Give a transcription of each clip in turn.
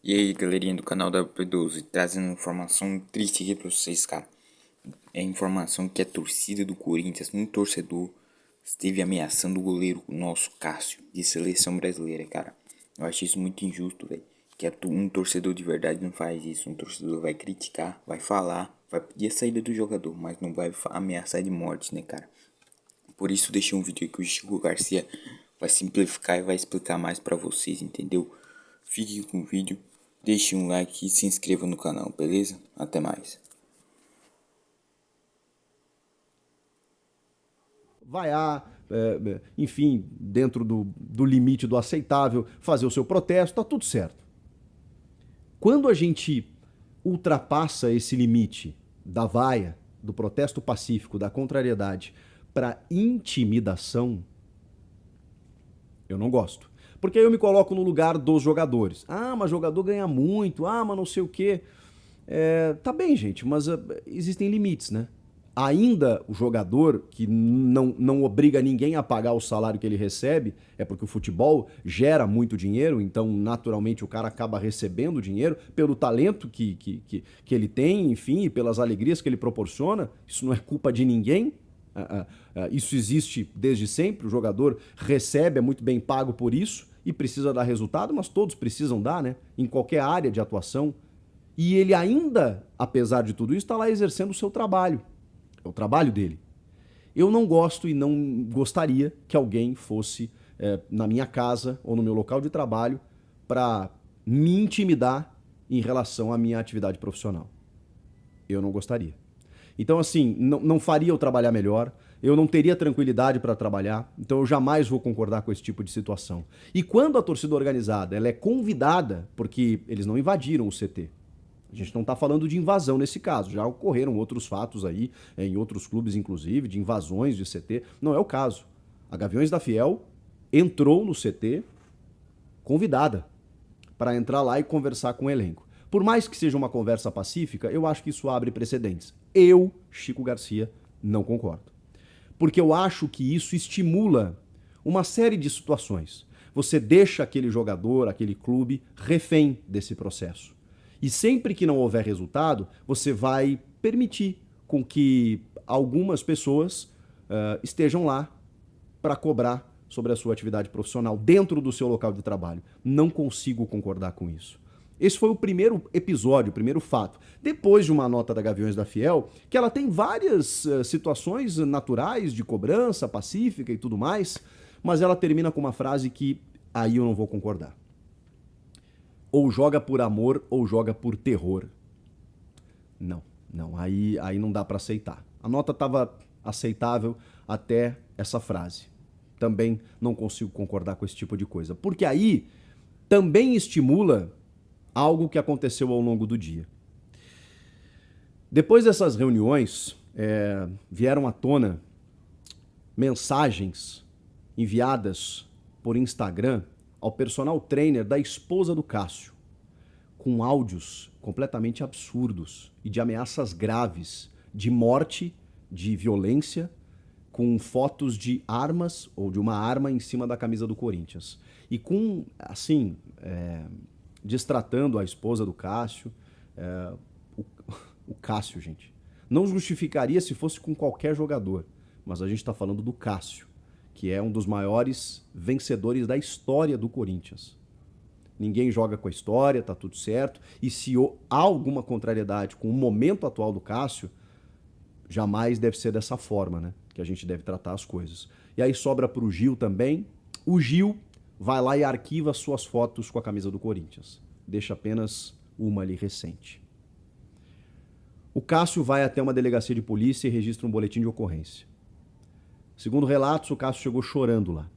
E aí, galerinha do canal da P12, trazendo informação triste aqui pra vocês, cara. É informação que a torcida do Corinthians, um torcedor, esteve ameaçando o goleiro nosso, Cássio, de seleção brasileira, cara. Eu acho isso muito injusto, velho. Que um torcedor de verdade não faz isso. Um torcedor vai criticar, vai falar, vai pedir a saída do jogador, mas não vai ameaçar de morte, né, cara? Por isso deixei um vídeo aí que o Chico Garcia vai simplificar e vai explicar mais pra vocês, entendeu? Fique com o vídeo, deixe um like e se inscreva no canal, beleza? Até mais. Vaiar, enfim, dentro do limite do aceitável, fazer o seu protesto, tá tudo certo. Quando a gente ultrapassa esse limite da vaia, do protesto pacífico, da contrariedade, para intimidação, eu não gosto. Porque aí eu me coloco no lugar dos jogadores. Ah, mas jogador ganha muito, ah, mas não sei o quê. Tá bem, gente, mas existem limites, né? Ainda o jogador, que não obriga ninguém a pagar o salário que ele recebe, é porque o futebol gera muito dinheiro, então naturalmente o cara acaba recebendo dinheiro pelo talento que ele tem, enfim, e pelas alegrias que ele proporciona. Isso não é culpa de ninguém. Isso existe desde sempre, o jogador recebe, é muito bem pago por isso e precisa dar resultado, mas todos precisam dar, né? Em qualquer área de atuação. E ele ainda, apesar de tudo isso, está lá exercendo o seu trabalho. É o trabalho dele. Eu não gosto e não gostaria que alguém fosse na minha casa ou no meu local de trabalho para me intimidar em relação à minha atividade profissional. Eu não gostaria. Então, assim, não faria eu trabalhar melhor, eu não teria tranquilidade para trabalhar, então eu jamais vou concordar com esse tipo de situação. E quando a torcida organizada ela é convidada, porque eles não invadiram o CT, a gente não está falando de invasão nesse caso, já ocorreram outros fatos aí, em outros clubes inclusive, de invasões de CT, não é o caso. A Gaviões da Fiel entrou no CT convidada para entrar lá e conversar com o elenco. Por mais que seja uma conversa pacífica, eu acho que isso abre precedentes. Eu, Chico Garcia, não concordo. Porque eu acho que isso estimula uma série de situações. Você deixa aquele jogador, aquele clube, refém desse processo. E sempre que não houver resultado, você vai permitir com que algumas pessoas estejam lá para cobrar sobre a sua atividade profissional dentro do seu local de trabalho. Não consigo concordar com isso. Esse foi o primeiro episódio, o primeiro fato. Depois de uma nota da Gaviões da Fiel, que ela tem várias situações naturais de cobrança pacífica e tudo mais, mas ela termina com uma frase que aí eu não vou concordar. Ou joga por amor ou joga por terror. Não, aí não dá para aceitar. A nota estava aceitável até essa frase. Também não consigo concordar com esse tipo de coisa, porque aí também estimula algo que aconteceu ao longo do dia. Depois dessas reuniões, vieram à tona mensagens enviadas por Instagram ao personal trainer da esposa do Cássio, com áudios completamente absurdos e de ameaças graves, de morte, de violência, com fotos de armas ou de uma arma em cima da camisa do Corinthians. E com, assim, destratando a esposa do Cássio, o Cássio, gente. Não justificaria se fosse com qualquer jogador, mas a gente está falando do Cássio, que é um dos maiores vencedores da história do Corinthians. Ninguém joga com a história, tá tudo certo. E se há alguma contrariedade com o momento atual do Cássio, jamais deve ser dessa forma, né? Que a gente deve tratar as coisas. E aí sobra pro Gil também. O Gil vai lá e arquiva suas fotos com a camisa do Corinthians. Deixa apenas uma ali recente. O Cássio vai até uma delegacia de polícia e registra um boletim de ocorrência. Segundo relatos, o Cássio chegou chorando lá.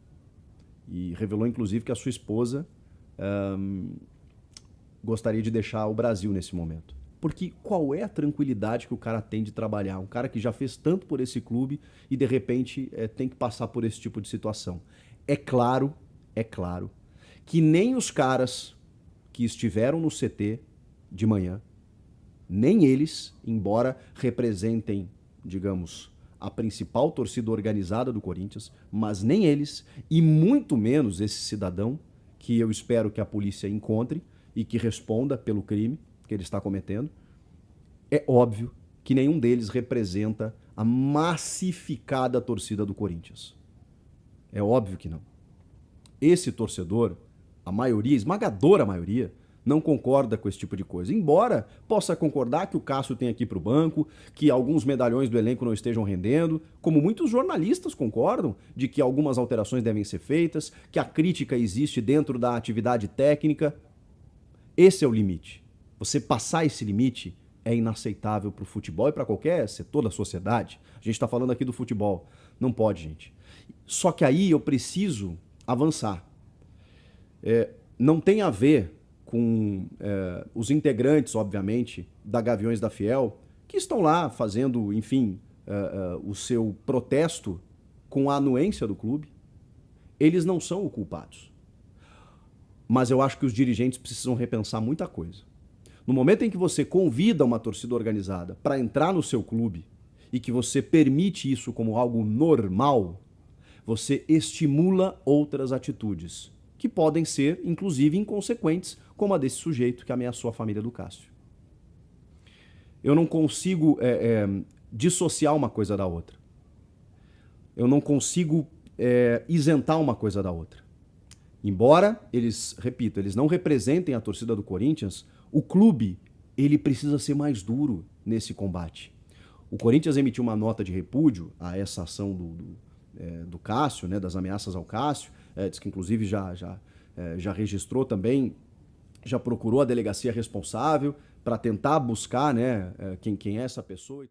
E revelou, inclusive, que a sua esposa gostaria de deixar o Brasil nesse momento. Porque qual é a tranquilidade que o cara tem de trabalhar? Um cara que já fez tanto por esse clube e, de repente, tem que passar por esse tipo de situação. É claro, que nem os caras que estiveram no CT de manhã, nem eles, embora representem, digamos, a principal torcida organizada do Corinthians, mas nem eles, e muito menos esse cidadão, que eu espero que a polícia encontre e que responda pelo crime que ele está cometendo. É óbvio que nenhum deles representa a massificada torcida do Corinthians. É óbvio que não. Esse torcedor, a maioria, esmagadora maioria, não concorda com esse tipo de coisa. Embora possa concordar que o Cássio tem aqui para o banco, que alguns medalhões do elenco não estejam rendendo, como muitos jornalistas concordam de que algumas alterações devem ser feitas, que a crítica existe dentro da atividade técnica. Esse é o limite. Você passar esse limite é inaceitável para o futebol e para qualquer setor da sociedade. A gente está falando aqui do futebol. Não pode, gente. Só que aí eu preciso avançar. Não tem a ver com os integrantes, obviamente, da Gaviões da Fiel, que estão lá fazendo, enfim, o seu protesto com a anuência do clube. Eles não são os culpados. Mas eu acho que os dirigentes precisam repensar muita coisa. No momento em que você convida uma torcida organizada para entrar no seu clube e que você permite isso como algo normal, você estimula outras atitudes que podem ser, inclusive, inconsequentes, como a desse sujeito que ameaçou a família do Cássio. Eu não consigo dissociar uma coisa da outra. Eu não consigo isentar uma coisa da outra. Embora eles, repito, eles não representem a torcida do Corinthians, o clube ele precisa ser mais duro nesse combate. O Corinthians emitiu uma nota de repúdio a essa ação do Cássio, né, das ameaças ao Cássio, diz que inclusive já registrou também, já procurou a delegacia responsável para tentar buscar, né, quem é essa pessoa.